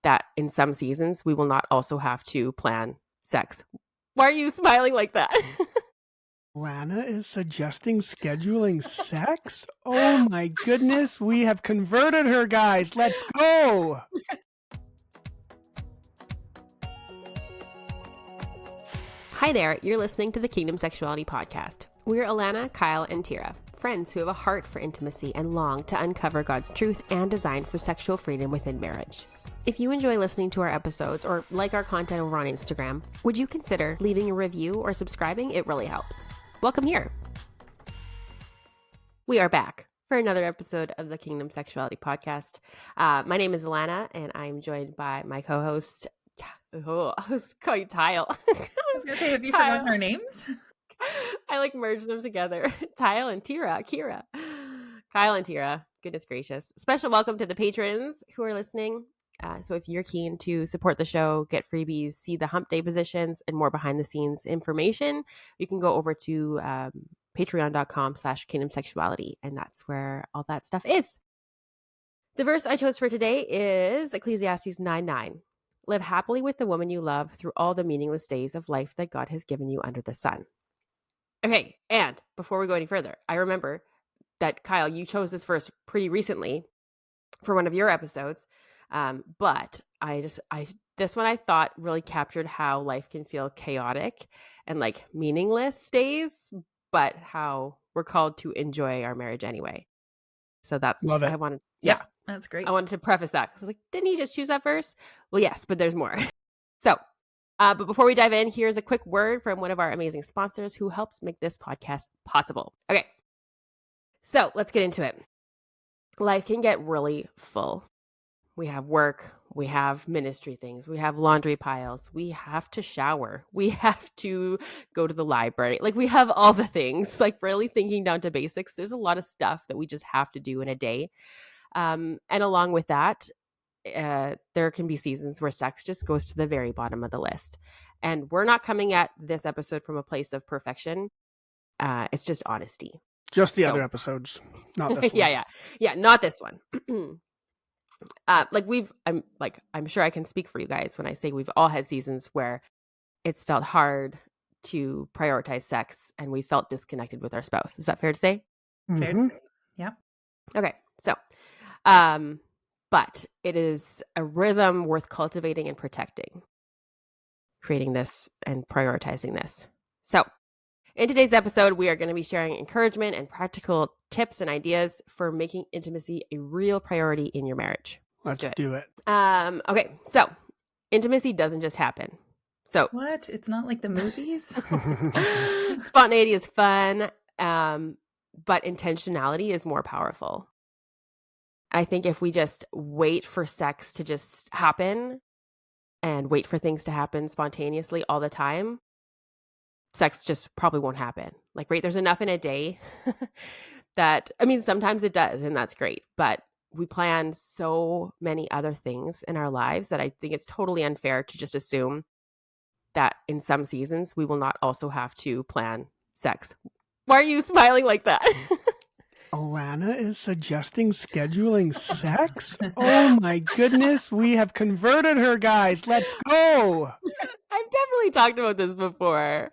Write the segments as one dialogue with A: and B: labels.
A: that in some seasons we will not also have to plan sex. Why are you smiling like that?
B: Lana is suggesting scheduling sex? Oh my goodness, we have converted her, guys. Let's go.
A: Hi there, you're listening to the Kingdom Sexuality podcast. We're Alana, Kyle, and Tira, friends who have a heart for intimacy and long to uncover God's truth and design for sexual freedom within marriage. If you enjoy listening to our episodes or like our content over on Instagram, would you consider leaving a review or subscribing? It really helps. Welcome here. We are back for another episode of the Kingdom Sexuality podcast. My name is Alana, and I'm joined by my co-host. I was calling you Tile.
C: I was going to say, have you forgotten our names?
A: I merged them together. Tile and Tira. Kira. Kyle and Tira. Goodness gracious. Special welcome to the patrons who are listening. So if you're keen to support the show, get freebies, see the hump day positions, and more behind the scenes information, you can go over to patreon.com/Kingdom Sexuality, and that's where all that stuff is. The verse I chose for today is Ecclesiastes 9:9. Live happily with the woman you love through all the meaningless days of life that God has given you under the sun. Okay, and before we go any further, I remember that, Kyle, you chose this verse pretty recently for one of your episodes. But this one I thought really captured how life can feel chaotic and meaningless days, but how we're called to enjoy our marriage anyway. So that's
B: Love it.
A: I wanted.
C: Yeah, that's great.
A: I wanted to preface that. I was like, didn't he just choose that verse? Well, yes, but there's more. So, but before we dive in, here's a quick word from one of our amazing sponsors who helps make this podcast possible. Okay, so let's get into it. Life can get really full. We have work, we have ministry things, we have laundry piles, we have to shower, we have to go to the library. We have all the things, really thinking down to basics. There's a lot of stuff that we just have to do in a day. And along with that, there can be seasons where sex just goes to the very bottom of the list. And we're not coming at this episode from a place of perfection. It's just honesty.
B: Just the other episodes, not this one.
A: Yeah, not this one. I'm sure I can speak for you guys when I say we've all had seasons where it's felt hard to prioritize sex and we felt disconnected with our spouse. Is that fair to say?
C: Fair to say. Yeah.
A: Okay. So, but it is a rhythm worth cultivating and protecting, creating this and prioritizing this. So, in today's episode, we are going to be sharing encouragement and practical tips and ideas for making intimacy a real priority in your marriage.
B: Let's do it.
A: Okay, so intimacy doesn't just happen. So
C: what? It's not like the movies?
A: Spontaneity is fun, but intentionality is more powerful. I think if we just wait for sex to just happen and wait for things to happen spontaneously all the time, sex just probably won't happen. There's enough in a day that, sometimes it does, and that's great, but we plan so many other things in our lives that I think it's totally unfair to just assume that in some seasons we will not also have to plan sex. Why are you smiling like that?
B: Alana is suggesting scheduling sex? Oh my goodness, we have converted her, guys. Let's go.
A: I've definitely talked about this before.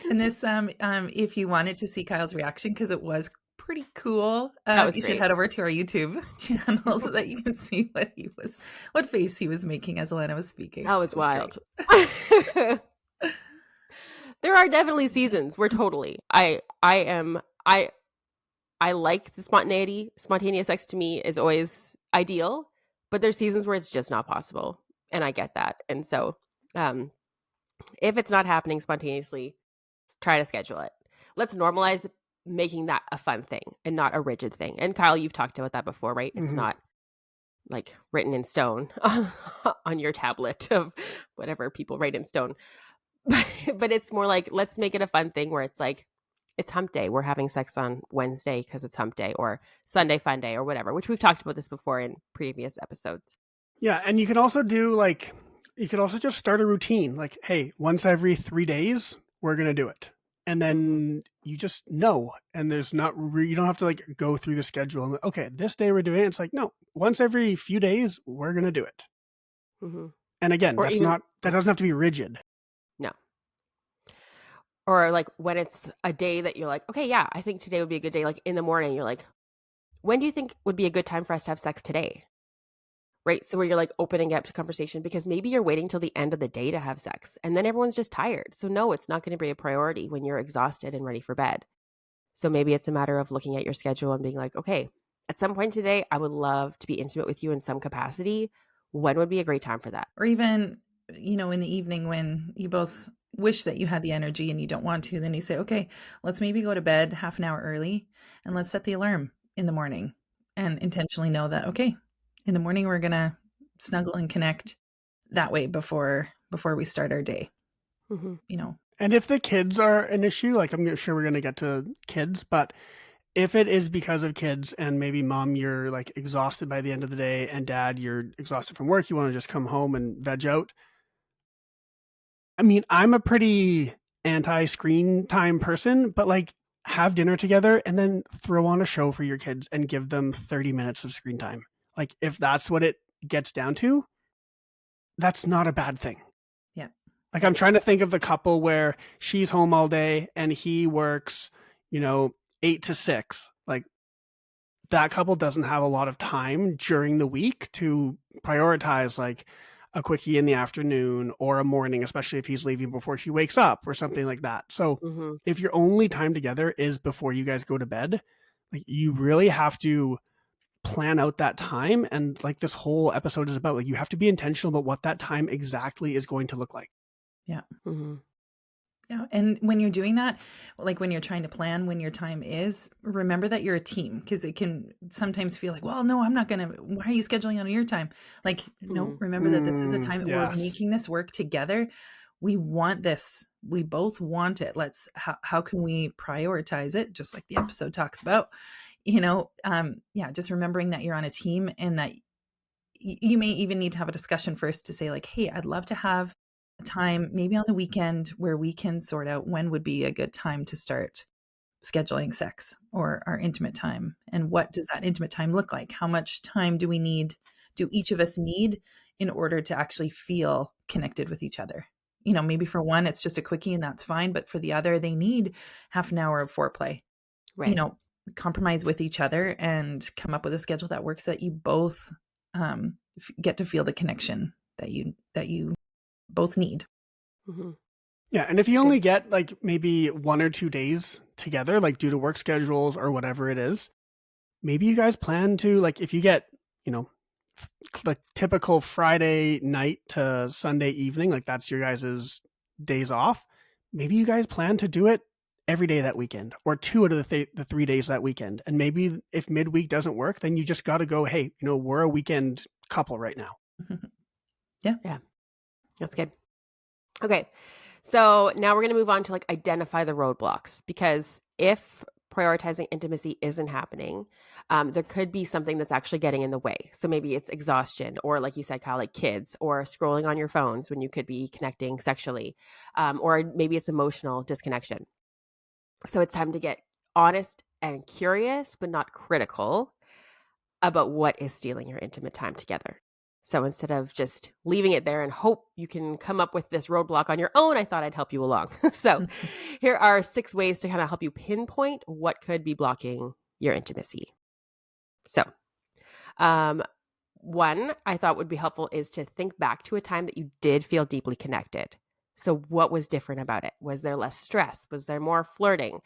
C: And this, if you wanted to see Kyle's reaction, because it was pretty cool, you should head over to our YouTube channel so that you can see what face he was making as Alana was speaking.
A: That was wild. There are definitely seasons where I like the spontaneity. Spontaneous sex to me is always ideal, but there's seasons where it's just not possible, and I get that. And so, if it's not happening spontaneously, try to schedule it. Let's normalize making that a fun thing and not a rigid thing. And Kyle, you've talked about that before, right? It's not written in stone on your tablet of whatever people write in stone. But it's more let's make it a fun thing where it's it's hump day. We're having sex on Wednesday because it's hump day, or Sunday fun day, or whatever, which we've talked about this before in previous episodes.
B: Yeah. And you can also do you could also just start a routine. Hey, once every 3 days, we're going to do it. And then you just know, and there's you don't have to go through the schedule and okay, this day we're doing it. It's no, once every few days, we're going to do it.
A: Mm-hmm.
B: And again,
A: Or even
B: that doesn't have to be rigid.
A: no. Or like when it's a day that you're like, okay, yeah, I think today would be a good day. Like in the morning, you're like, when do you think would be a good time for us to have sex today? Right. So where you're like opening up to conversation because maybe you're waiting till the end of the day to have sex and then everyone's just tired. So no, it's not going to be a priority when you're exhausted and ready for bed. So maybe it's a matter of looking at your schedule and being like, okay, at some point today, I would love to be intimate with you in some capacity. When would be a great time for that?
C: Or even, in the evening when you both wish that you had the energy and you don't want to, then you say, okay, let's maybe go to bed half an hour early and let's set the alarm in the morning and intentionally know that, okay, in the morning we're going to snuggle and connect that way before we start our day.
A: Mm-hmm.
B: And if the kids are an issue, like I'm sure we're going to get to kids, but if it is because of kids and maybe mom, you're like exhausted by the end of the day and dad, you're exhausted from work, you want to just come home and veg out. I mean, I'm a pretty anti-screen time person, but like have dinner together and then throw on a show for your kids and give them 30 minutes of screen time. Like if that's what it gets down to, that's not a bad thing.
C: Yeah.
B: Like I'm trying to think of the couple where she's home all day and he works, 8 to 6. Like that couple doesn't have a lot of time during the week to prioritize like a quickie in the afternoon or a morning, especially if he's leaving before she wakes up or something like that. So if your only time together is before you guys go to bed, like you really have to plan out that time. And like this whole episode is about, like, you have to be intentional about what that time exactly is going to look like.
C: Yeah.
A: Mm-hmm.
C: Yeah. And when you're doing that, like when you're trying to plan when your time is, remember that you're a team, because it can sometimes feel like, well, no, I'm not going to, why are you scheduling on your time? Like, no, remember that this is a time
B: yes.
C: we're making this work together. We want this. We both want it. How can we prioritize it? Just like the episode talks about, just remembering that you're on a team and that you may even need to have a discussion first to say like, hey, I'd love to have a time maybe on the weekend where we can sort out when would be a good time to start scheduling sex or our intimate time. And what does that intimate time look like? How much time do each of us need in order to actually feel connected with each other? Maybe for one, it's just a quickie and that's fine. But for the other, they need half an hour of foreplay.
A: Right.
C: Compromise with each other and come up with a schedule that works, that you both get to feel the connection that you both need.
A: Mm-hmm.
B: Yeah. And if you only get like maybe 1 or 2 days together, like due to work schedules or whatever it is, maybe you guys plan to, like, if you get, like typical Friday night to Sunday evening, like that's your guys' days off, maybe you guys plan to do it every day that weekend or 2 out of the 3 days that weekend. And maybe if midweek doesn't work, then you just got to go, hey, we're a weekend couple right now.
C: Yeah.
A: That's good. Okay. So now we're going to move on to like identify the roadblocks, because if prioritizing intimacy isn't happening, there could be something that's actually getting in the way. So maybe it's exhaustion, or like you said, Kyle, like kids, or scrolling on your phones when you could be connecting sexually, or maybe it's emotional disconnection. So it's time to get honest and curious, but not critical about what is stealing your intimate time together. So instead of just leaving it there and hope you can come up with this roadblock on your own, I thought I'd help you along. So here are 6 ways to kind of help you pinpoint what could be blocking your intimacy. So one I thought would be helpful is to think back to a time that you did feel deeply connected. So what was different about it? Was there less stress? Was there more flirting?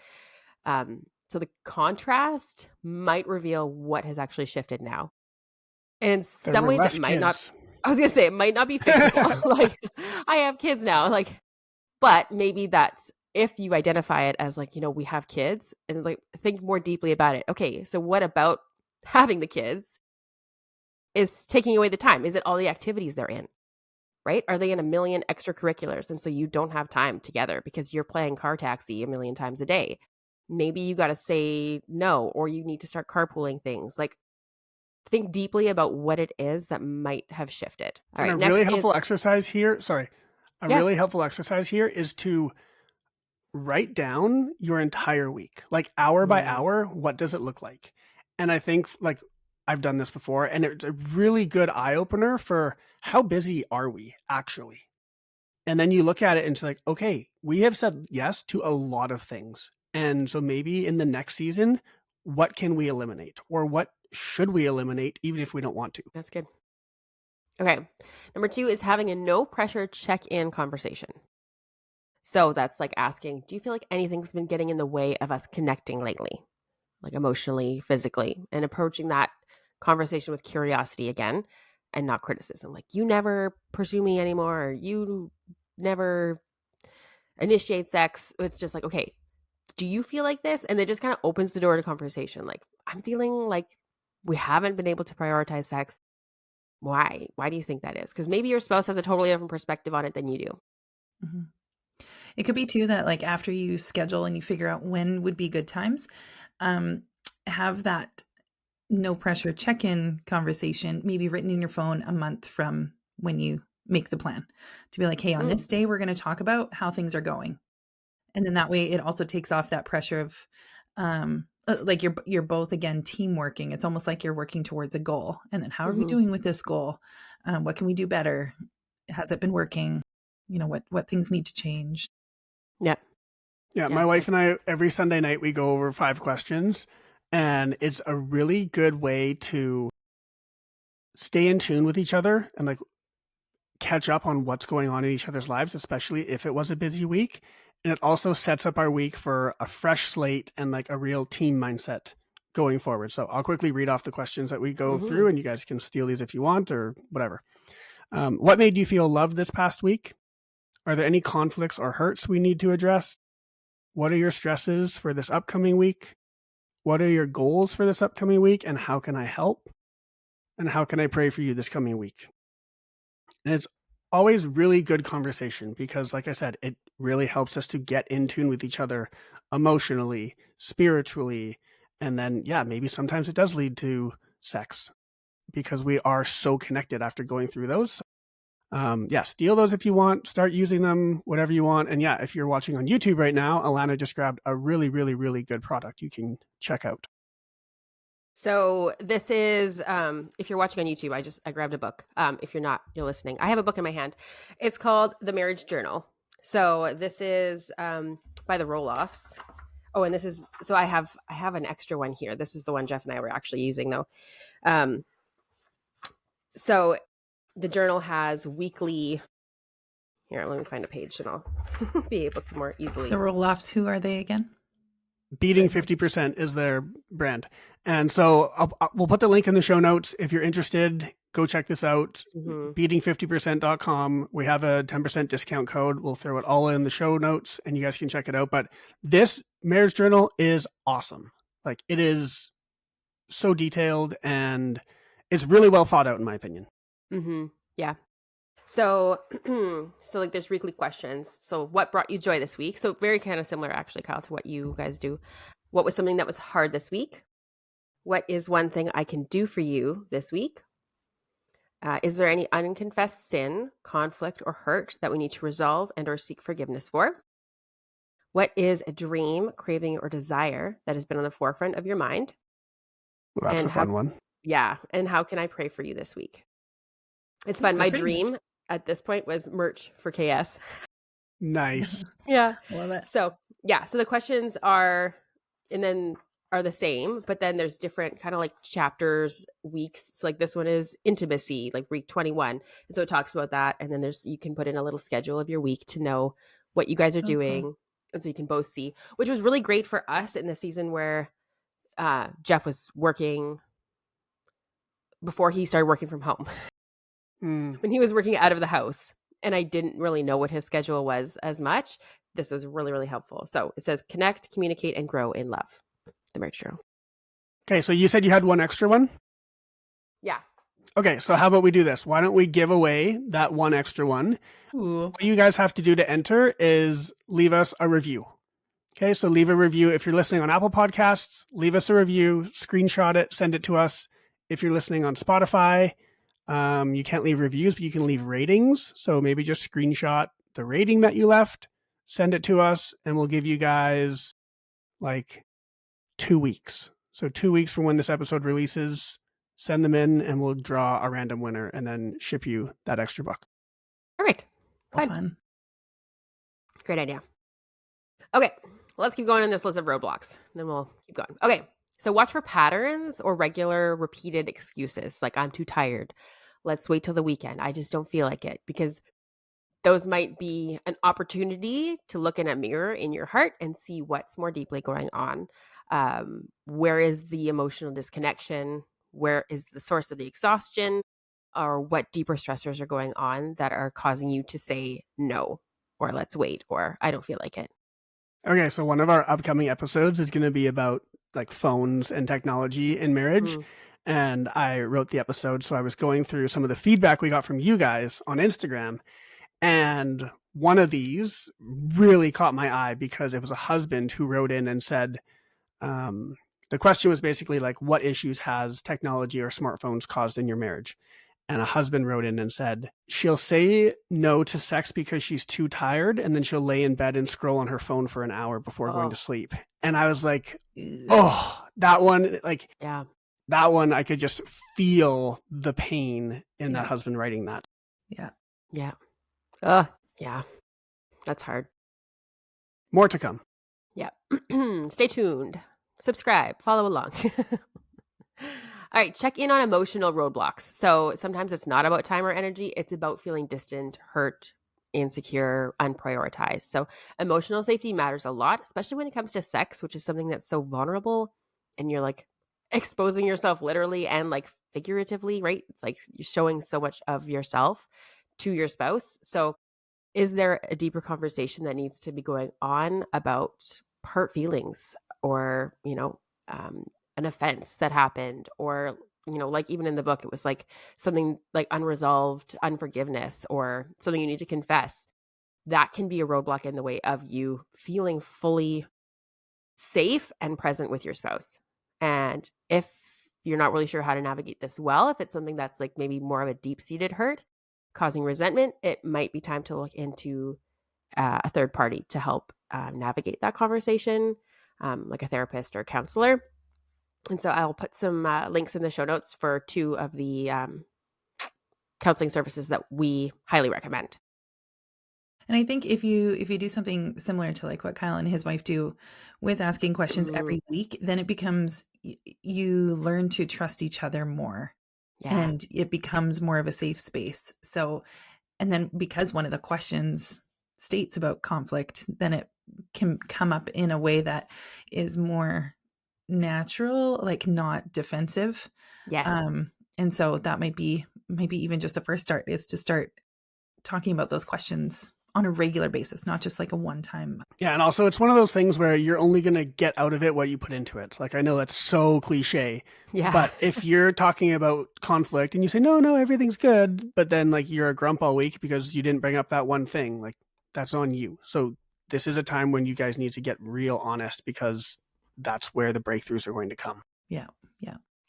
A: So the contrast might reveal what has actually shifted now. And in some ways it might not, I was going to say, it might not be fixable. Like I have kids now, but maybe that's, if you identify it as like, we have kids, and like think more deeply about it. Okay, so what about having the kids is taking away the time? Is it all the activities they're in? Right? Are they in a million extracurriculars? And so you don't have time together because you're playing car taxi a million times a day. Maybe you got to say no, or you need to start carpooling things. Like think deeply about what it is that might have shifted. All right.
B: A really helpful exercise here. Really helpful exercise here is to write down your entire week, like hour by hour. What does it look like? And I think like I've done this before, and it's a really good eye opener for how busy are we actually? And then you look at it and it's like, okay, we have said yes to a lot of things. And so maybe in the next season, what can we eliminate? Or what should we eliminate, even if we don't want to?
A: That's good. Okay. Number 2 is having a no pressure check-in conversation. So that's like asking, do you feel like anything's been getting in the way of us connecting lately? Like emotionally, physically, and approaching that conversation with curiosity again and not criticism. Like, you never pursue me anymore, or you never initiate sex. It's just like, okay, do you feel like this? And it just kind of opens the door to conversation. Like, I'm feeling like we haven't been able to prioritize sex. Why? Why do you think that is? Because maybe your spouse has a totally different perspective on it than you do.
C: Mm-hmm. It could be too that like after you schedule and you figure out when would be good times, have that no pressure check-in conversation maybe written in your phone a month from when you make the plan, to be like, hey, on this day, we're going to talk about how things are going. And then that way it also takes off that pressure of like you're both again team working. It's almost like you're working towards a goal. And then how are we doing with this goal? What can we do better? Has it been working? You know, what things need to change?
B: Yeah, my wife and I, every Sunday night, we go over 5 questions, and it's a really good way to stay in tune with each other and like catch up on what's going on in each other's lives, especially if it was a busy week. And it also sets up our week for a fresh slate and like a real team mindset going forward. So I'll quickly read off the questions that we go through, and you guys can steal these if you want or whatever. What made you feel loved this past week? Are there any conflicts or hurts we need to address? What are your stresses for this upcoming week? What are your goals for this upcoming week? And how can I help? And how can I pray for you this coming week? And it's always really good conversation because, like I said, it really helps us to get in tune with each other emotionally, spiritually. And then, yeah, maybe sometimes it does lead to sex because we are so connected after going through those. Steal those if you want, start using them, whatever you want. And yeah, if you're watching on YouTube right now, Alana just grabbed a really, really, really good product you can check out.
A: So this is, if you're watching on YouTube, I grabbed a book. If you're not, you're listening. I have a book in my hand. It's called The Marriage Journal. So this is by the Roll-Offs. Oh, and this is, so I have an extra one here. This is the one Jeff and I were actually using though. So the journal has weekly, here, let me find a page and I'll be able to more easily.
C: The Roll-Offs, who are they again?
B: Beating 50% is their brand. And so we'll put the link in the show notes. If you're interested, go check this out. Beating50%.com. We have a 10% discount code. We'll throw it all in the show notes and you guys can check it out. But this marriage journal is awesome. Like, it is so detailed and it's really well thought out in my opinion.
A: Yeah. So like there's weekly questions. So what brought you joy this week? So very kind of similar actually, Kyle, to what you guys do. What was something that was hard this week? What is one thing I can do for you this week? Is there any unconfessed sin, conflict, or hurt that we need to resolve and or seek forgiveness for? What is a dream, craving, or desire that has been on the forefront of your mind?
B: Well, that's a fun one.
A: Yeah. And how can I pray for you this week? It's fun. My dream at this point was merch for KS.
B: Nice.
A: Yeah.
C: Love it.
A: So yeah. So the questions are the same, but then there's different kind of like chapters, weeks. So like this one is intimacy, like week 21. And so it talks about that. And then you can put in a little schedule of your week to know what you guys are doing. Cool. And so you can both see, which was really great for us in the season where Jeff was working before he started working from home. When he was working out of the house and I didn't really know what his schedule was as much, this was really, really helpful. So it says connect, communicate, and grow in love. The marriage journal.
B: Okay, so you said you had one extra one?
A: Yeah.
B: Okay, so how about we do this? Why don't we give away that one extra one? Ooh. What you guys have to do to enter is leave us a review. Okay, so leave a review. If you're listening on Apple Podcasts, leave us a review, screenshot it, send it to us. If you're listening on Spotify, you can't leave reviews, but you can leave ratings. So maybe just screenshot the rating that you left, send it to us, and we'll give you guys like 2 weeks. So 2 weeks from when this episode releases, send them in and we'll draw a random winner and then ship you that extra book.
A: Perfect.
C: Fun.
A: Great idea. Okay, let's keep going on this list of roadblocks. Then we'll keep going. Okay, so watch for patterns or regular repeated excuses like I'm too tired. Let's wait till the weekend. I just don't feel like it, because those might be an opportunity to look in a mirror in your heart and see what's more deeply going on. Where is the emotional disconnection? Where is the source of the exhaustion? Or what deeper stressors are going on that are causing you to say no, or let's wait, or I don't feel like it.
B: Okay, so one of our upcoming episodes is going to be about like phones and technology in marriage. And I wrote the episode, so I was going through some of the feedback we got from you guys on Instagram. And one of these really caught my eye because it was a husband who wrote in and said, the question was basically like, what issues has technology or smartphones caused in your marriage? And a husband wrote in and said, she'll say no to sex because she's too tired, and then she'll lay in bed and scroll on her phone for an hour before going to sleep. And I was like, oh, that one, like,
A: Yeah.
B: That one, I could just feel the pain in that husband writing that.
C: Yeah.
A: Yeah. Yeah. That's hard.
B: More to come.
A: Yeah. Stay tuned. Subscribe. Follow along. All right. Check in on emotional roadblocks. So sometimes it's not about time or energy. It's about feeling distant, hurt, insecure, unprioritized. So emotional safety matters a lot, especially when it comes to sex, which is something that's so vulnerable, and you're like exposing yourself literally and like figuratively, right? It's like you're showing so much of yourself to your spouse. So is there a deeper conversation that needs to be going on about hurt feelings, or, an offense that happened, or, like even in the book, it was like something like unresolved unforgiveness or something you need to confess. That can be a roadblock in the way of you feeling fully safe and present with your spouse. And if you're not really sure how to navigate this well, if it's something that's like maybe more of a deep-seated hurt causing resentment, it might be time to look into a third party to help navigate that conversation, like a therapist or a counselor. And so I'll put some links in the show notes for 2 of the counseling services that we highly recommend.
C: And I think if you do something similar to like what Kyle and his wife do with asking questions every week, then it becomes, you learn to trust each other more. Yeah. And it becomes more of a safe space. So, and then because one of the questions states about conflict, then it can come up in a way that is more natural, like not defensive.
A: Yes.
C: And so that might be even just the first start, is to start talking about those questions on a regular basis, not just like a one-time.
B: Yeah, and also it's one of those things where you're only going to get out of it what you put into it. Like, I know that's so cliche, but if you're talking about conflict and you say, no, everything's good, but then like you're a grump all week because you didn't bring up that one thing, like that's on you. So this is a time when you guys need to get real honest, because that's where the breakthroughs are going to come.
C: Yeah.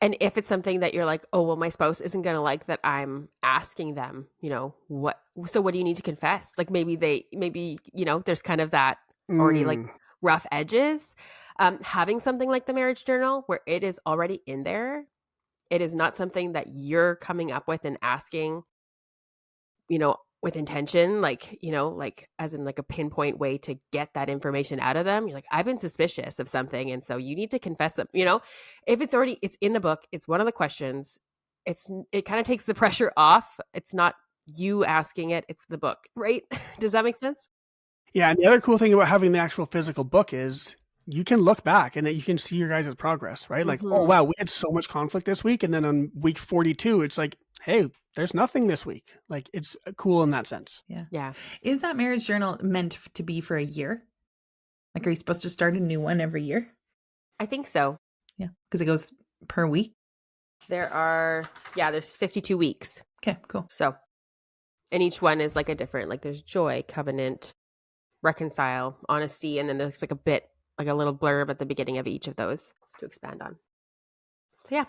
A: And if it's something that you're like, oh, well, my spouse isn't going to like that I'm asking them, what do you need to confess? Like maybe there's kind of that already like rough edges. Having something like the marriage journal where it is already in there, it is not something that you're coming up with and asking, with intention, like as in like a pinpoint way to get that information out of them. You're like, I've been suspicious of something, and so you need to confess them. If it's in the book, it's one of the questions. It kind of takes the pressure off. It's not you asking it, it's the book, right? Does that make sense?
B: Yeah, and the other cool thing about having the actual physical book is you can look back and you can see your guys' progress, right? Like, oh wow, we had so much conflict this week, and then on week 42, it's like, hey, there's nothing this week. Like, it's cool in that sense.
C: Yeah. Is that marriage journal meant to be for a year? Like, are you supposed to start a new one every year?
A: I think so.
C: Yeah, because it goes per week.
A: There's 52 weeks.
C: Okay, cool.
A: So, and each one is like a different, like there's joy, covenant, reconcile, honesty, and then there's like a little blurb at the beginning of each of those to expand on. So yeah.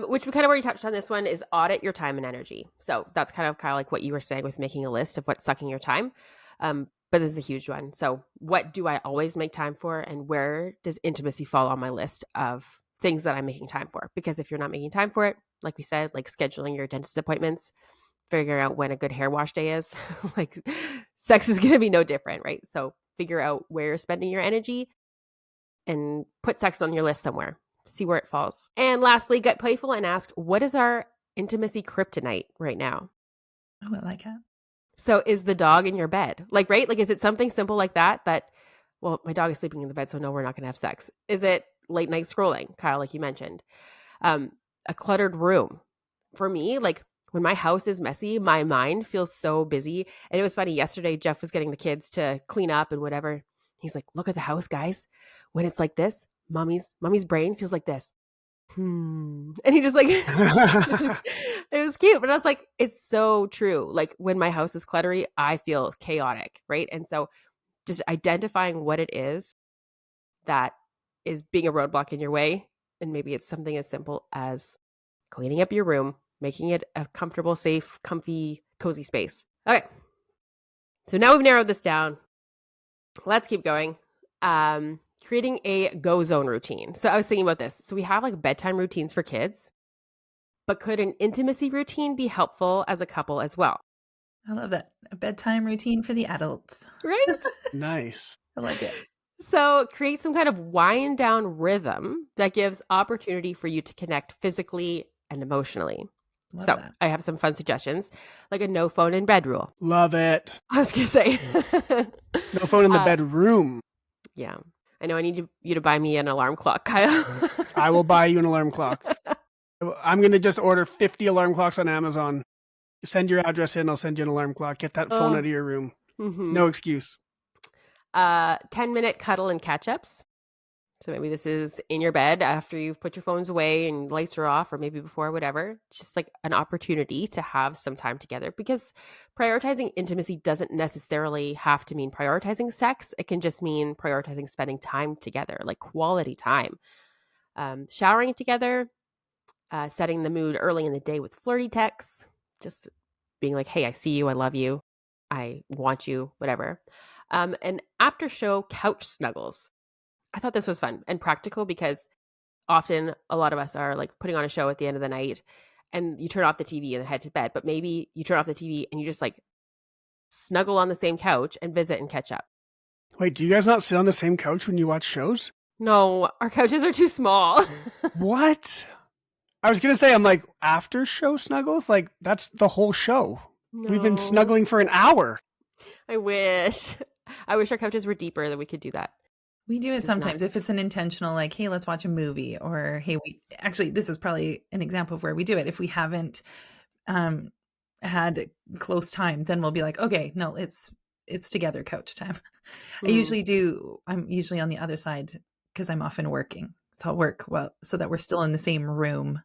A: Which we kind of already touched on. This one is audit your time and energy. So that's kind of like what you were saying with making a list of what's sucking your time. But this is a huge one. So what do I always make time for, and where does intimacy fall on my list of things that I'm making time for. Because if you're not making time for it, like we said, like scheduling your dentist appointments, figuring out when a good hair wash day is, like sex is going to be no different, right? So figure out where you're spending your energy and put sex on your list somewhere. See where it falls. And lastly, get playful and ask, what is our intimacy kryptonite right now?
C: Oh, I like it.
A: So is the dog in your bed? Like, right? Like, is it something simple like that, well, my dog is sleeping in the bed, so no, we're not going to have sex. Is it late night scrolling, Kyle, like you mentioned? A cluttered room. For me, like when my house is messy, my mind feels so busy. And it was funny, yesterday, Jeff was getting the kids to clean up and whatever. He's like, look at the house, guys. When it's like this, mommy's brain feels like this. And he just like, it was cute. But I was like, it's so true. Like when my house is cluttery, I feel chaotic, right? And so just identifying what it is that is being a roadblock in your way. And maybe it's something as simple as cleaning up your room, making it a comfortable, safe, comfy, cozy space. Okay. So now we've narrowed this down. Let's keep going. Creating a go zone routine. So I was thinking about this. So we have like bedtime routines for kids, but could an intimacy routine be helpful as a couple as well?
C: I love that. A bedtime routine for the adults.
A: Right?
B: Nice.
C: I like it.
A: So create some kind of wind down rhythm that gives opportunity for you to connect physically and emotionally.
C: Love
A: so
C: that.
A: I have some fun suggestions, like a no phone in bed rule.
B: Love it.
A: I was going to say.
B: No phone in the bedroom.
A: Yeah. I know I need you to buy me an alarm clock, Kyle.
B: I will buy you an alarm clock. I'm going to just order 50 alarm clocks on Amazon. Send your address in. I'll send you an alarm clock. Get that phone out of your room.
A: Mm-hmm.
B: No excuse.
A: 10-minute cuddle and catch-ups. So maybe this is in your bed after you've put your phones away and lights are off, or maybe before, whatever. It's just like an opportunity to have some time together, because prioritizing intimacy doesn't necessarily have to mean prioritizing sex. It can just mean prioritizing spending time together, like quality time. Showering together, setting the mood early in the day with flirty texts, just being like, hey, I see you, I love you, I want you, whatever. And after show couch snuggles. I thought this was fun and practical, because often a lot of us are like putting on a show at the end of the night and you turn off the TV and head to bed, but maybe you turn off the TV and you just like snuggle on the same couch and visit and catch up.
B: Wait, do you guys not sit on the same couch when you watch shows?
A: No, our couches are too small.
B: What? I was going to say, I'm like, after show snuggles? Like, that's the whole show.
A: No.
B: We've been snuggling for an hour.
A: I wish our couches were deeper, that we could do that.
C: We do it sometimes if it's an intentional, like, hey, let's watch a movie, or hey, this is probably an example of where we do it. If we haven't had close time, then we'll be like, okay, no, it's together couch time. I'm usually on the other side because I'm often working. So I'll work so that we're still in the same room.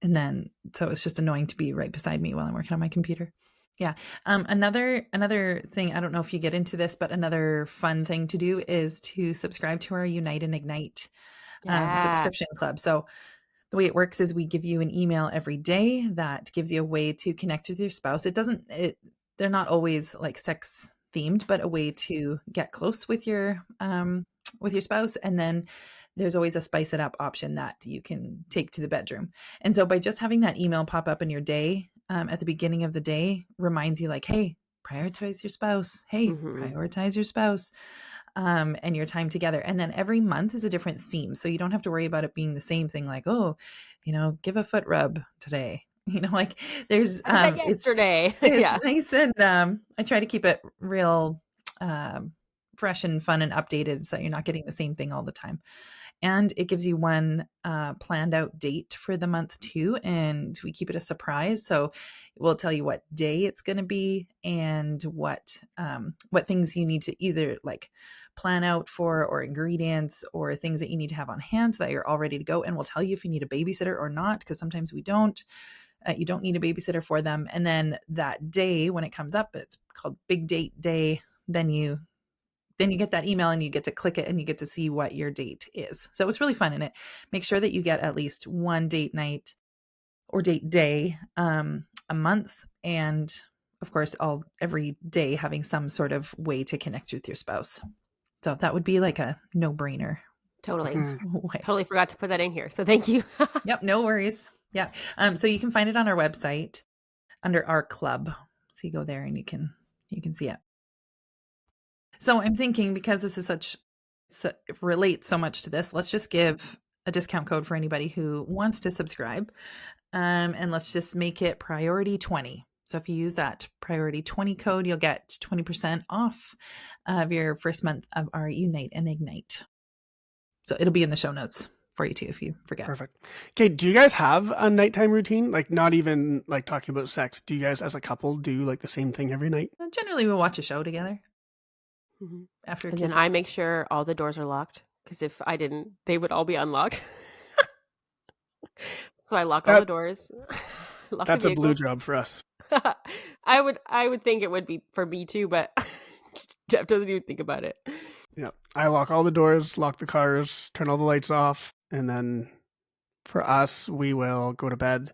C: And then, so it's just annoying to be right beside me while I'm working on my computer. Yeah. Another thing, I don't know if you get into this, but another fun thing to do is to subscribe to our Unite and Ignite subscription club. So the way it works is we give you an email every day that gives you a way to connect with your spouse. They're not always like sex themed, but a way to get close with your spouse. And then there's always a spice it up option that you can take to the bedroom. And so by just having that email pop up in your day, at the beginning of the day, reminds you like, hey, prioritize your spouse. Hey, prioritize your spouse and your time together. And then every month is a different theme. So you don't have to worry about it being the same thing, like, oh, give a foot rub today. Like there's
A: yesterday.
C: It's nice. And I try to keep it real fresh and fun and updated, so you're not getting the same thing all the time. And it gives you one planned out date for the month too. And we keep it a surprise. So we'll tell you what day it's going to be and what things you need to either like plan out for, or ingredients, or things that you need to have on hand so that you're all ready to go. And we'll tell you if you need a babysitter or not, because sometimes we don't. You don't need a babysitter for them. And then that day when it comes up, it's called Big Date Day. Then you get that email and you get to click it and you get to see what your date is. So it's really fun in it. Make sure that you get at least one date night or date day a month. And of course, every day having some sort of way to connect with your spouse. So that would be like a no-brainer
A: Totally.
C: way.
A: Totally forgot to put that in here. So thank you.
C: Yep, no worries. Yeah. So you can find it on our website under our club. So you go there and you can see it. So I'm thinking, because this is it relates so much to this, let's just give a discount code for anybody who wants to subscribe. And let's just make it priority 20. So if you use that priority 20 code, you'll get 20% off of your first month of our Unite and Ignite. So it'll be in the show notes for you too, if you forget.
B: Perfect. Okay. Do you guys have a nighttime routine? Like, not even like talking about sex. Do you guys as a couple do like the same thing every night?
C: Generally, we'll watch a show together. After
A: and then I make sure all the doors are locked, because if I didn't, they would all be unlocked. So I lock all the doors.
B: That's a blue job for us.
A: I would think it would be for me too, but Jeff doesn't even think about it.
B: Yeah, I lock all the doors, lock the cars, turn all the lights off, and then for us, we will go to bed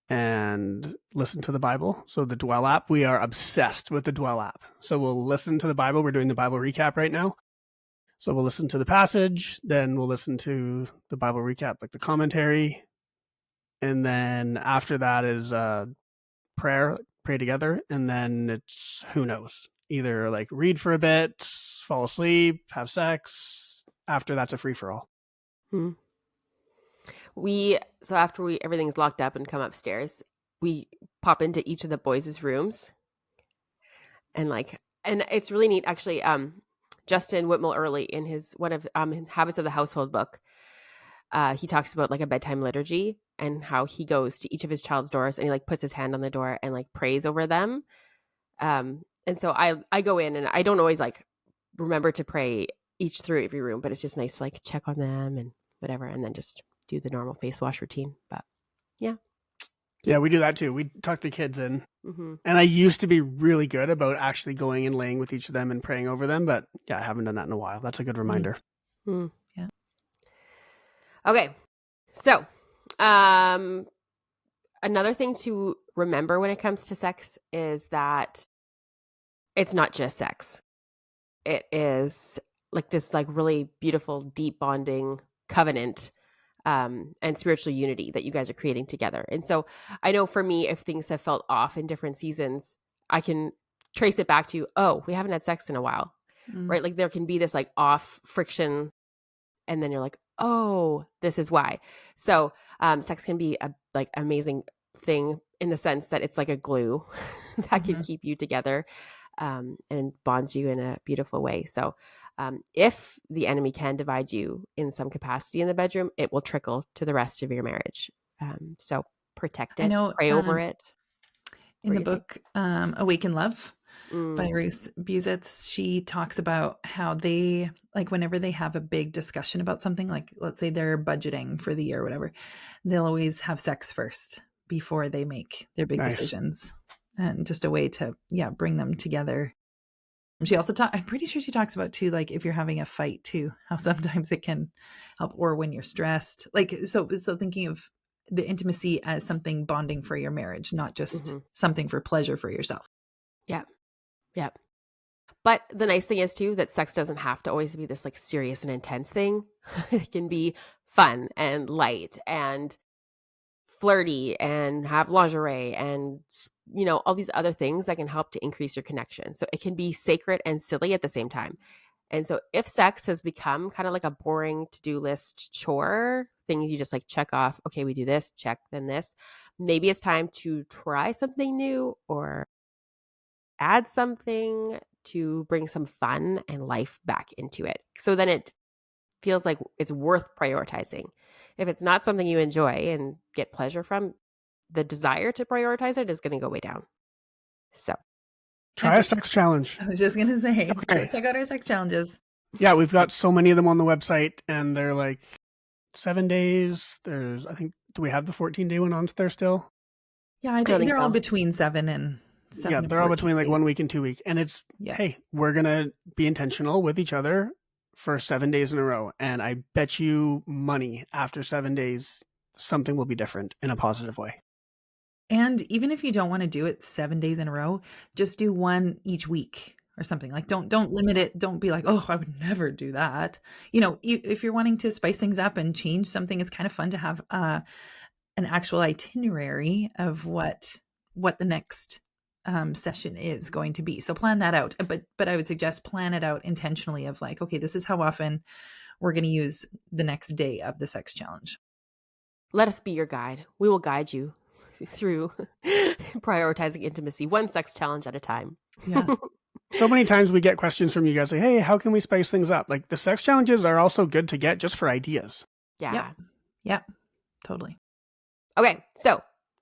B: and listen to the Bible. So the Dwell app, we are obsessed with the Dwell app. So we'll listen to the Bible. We're doing the Bible recap right now. So we'll listen to the passage, then we'll listen to the Bible recap, like the commentary. And then after that is prayer, pray together. And then it's who knows, either like read for a bit, fall asleep, have sex. After that's a free for all.
A: So after everything's locked up and come upstairs, we pop into each of the boys' rooms, and it's really neat actually. Justin Whitmore Early, in one of his Habits of the Household book, he talks about like a bedtime liturgy and how he goes to each of his child's doors and he like puts his hand on the door and like prays over them. And so I go in, and I don't always like remember to pray through every room, but it's just nice to like check on them and whatever, and then just do the normal face wash routine. But yeah,
B: we do that too. We tuck the kids in. And I used to be really good about actually going and laying with each of them and praying over them, but yeah, I haven't done that in a while. That's a good reminder.
C: Yeah.
A: Okay. So, another thing to remember when it comes to sex is that it's not just sex. It is like this like really beautiful, deep bonding covenant and spiritual unity that you guys are creating together. And so I know for me, if things have felt off in different seasons, I can trace it back to, oh, we haven't had sex in a while, right? Like there can be this like off friction, and then you're like, oh, this is why. So sex can be a like amazing thing in the sense that it's like a glue that can keep you together and bonds you in a beautiful way. So if the enemy can divide you in some capacity in the bedroom, it will trickle to the rest of your marriage. So protect it, pray over it.
C: In the book, Awaken Love by Ruth Buzitz, she talks about how they, like whenever they have a big discussion about something, like let's say they're budgeting for the year or whatever, they'll always have sex first before they make their big decisions. And just a way to, bring them together. She also I'm pretty sure she talks about too, like if you're having a fight too, how sometimes it can help, or when you're stressed, like, so thinking of the intimacy as something bonding for your marriage, not just something for pleasure for yourself.
A: Yeah. Yeah. But the nice thing is too, that sex doesn't have to always be this like serious and intense thing. It can be fun and light and flirty and have lingerie and, you know, all these other things that can help to increase your connection. So it can be sacred and silly at the same time. And so if sex has become kind of like a boring to-do list chore thing, you just like check off, okay, we do this, check, then this, maybe it's time to try something new or add something to bring some fun and life back into it. So then it feels like it's worth prioritizing. If it's not something you enjoy and get pleasure from, the desire to prioritize it is going to go way down. So
B: try a sex challenge.
C: I was just going to say, check out our sex challenges.
B: Yeah, we've got so many of them on the website, and they're like 7 days. There's, I think, do we have the 14-day one on there still?
C: Yeah, I think they're all between 7 and 7.
B: Yeah, they're all between like 1 week and 2 week. And it's, hey, we're going to be intentional with each other for 7 days in a row. And I bet you money after 7 days, something will be different in a positive way.
C: And even if you don't want to do it 7 days in a row, just do one each week or or something. Like, don't limit it. Don't be like, oh, I would never do that. You know, if you're wanting to spice things up and change something, it's kind of fun to have an actual itinerary of what the next session is going to be. So plan that out. But I would suggest plan it out intentionally of like, okay, this is how often we're going to use the next day of the sex challenge.
A: Let us be your guide. We will guide you through prioritizing intimacy, one sex challenge at a time.
C: Yeah.
B: So many times we get questions from you guys like, hey, how can we spice things up? Like the sex challenges are also good to get just for ideas.
A: Yeah.
C: Yep. Totally.
A: Okay. So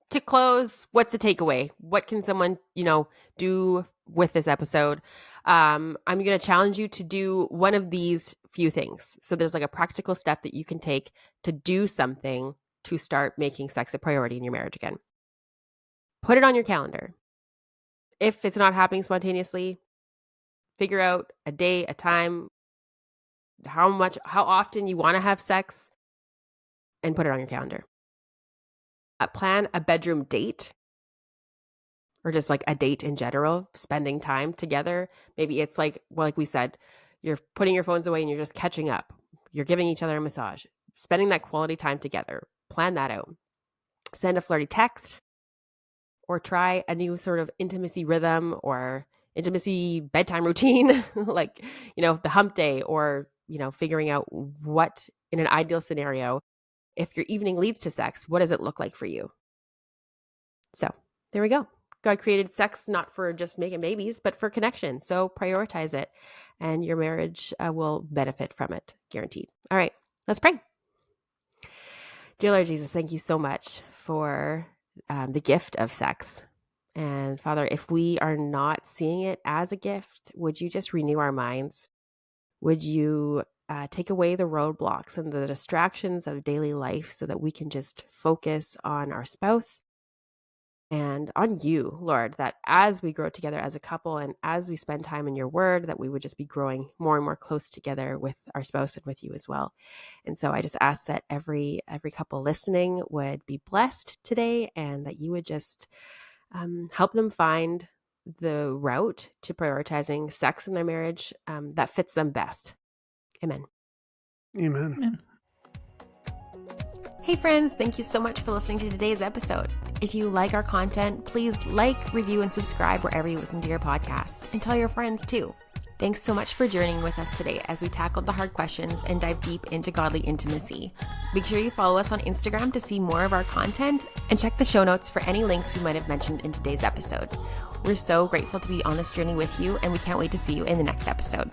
A: to close, what's the takeaway? What can someone, do with this episode? I'm going to challenge you to do one of these few things. So there's like a practical step that you can take to do something to start making sex a priority in your marriage again. Put it on your calendar. If it's not happening spontaneously, figure out a day, a time, how often you want to have sex, and put it on your calendar. Plan a bedroom date, or just like a date in general, spending time together. Maybe it's like we said, you're putting your phones away and you're just catching up. You're giving each other a massage, spending that quality time together. Plan that out. Send a flirty text, or try a new sort of intimacy rhythm or intimacy bedtime routine, like, the hump day, or, figuring out what, in an ideal scenario, if your evening leads to sex, what does it look like for you? So there we go. God created sex not for just making babies, but for connection. So prioritize it, and your marriage will benefit from it, guaranteed. All right, let's pray. Dear Lord Jesus, thank you so much for the gift of sex. And Father, if we are not seeing it as a gift, would you just renew our minds? Would you take away the roadblocks and the distractions of daily life so that we can just focus on our spouse and on you, Lord, that as we grow together as a couple and as we spend time in your word, that we would just be growing more and more close together with our spouse and with you as well. And so I just ask that every couple listening would be blessed today, and that you would just help them find the route to prioritizing sex in their marriage that fits them best. Amen.
B: Amen.
C: Amen.
A: Hey friends, thank you so much for listening to today's episode. If you like our content, please like, review, and subscribe wherever you listen to your podcasts, and tell your friends too. Thanks so much for journeying with us today as we tackled the hard questions and dive deep into godly intimacy. Make sure you follow us on Instagram to see more of our content, and check the show notes for any links we might have mentioned in today's episode. We're so grateful to be on this journey with you, and we can't wait to see you in the next episode.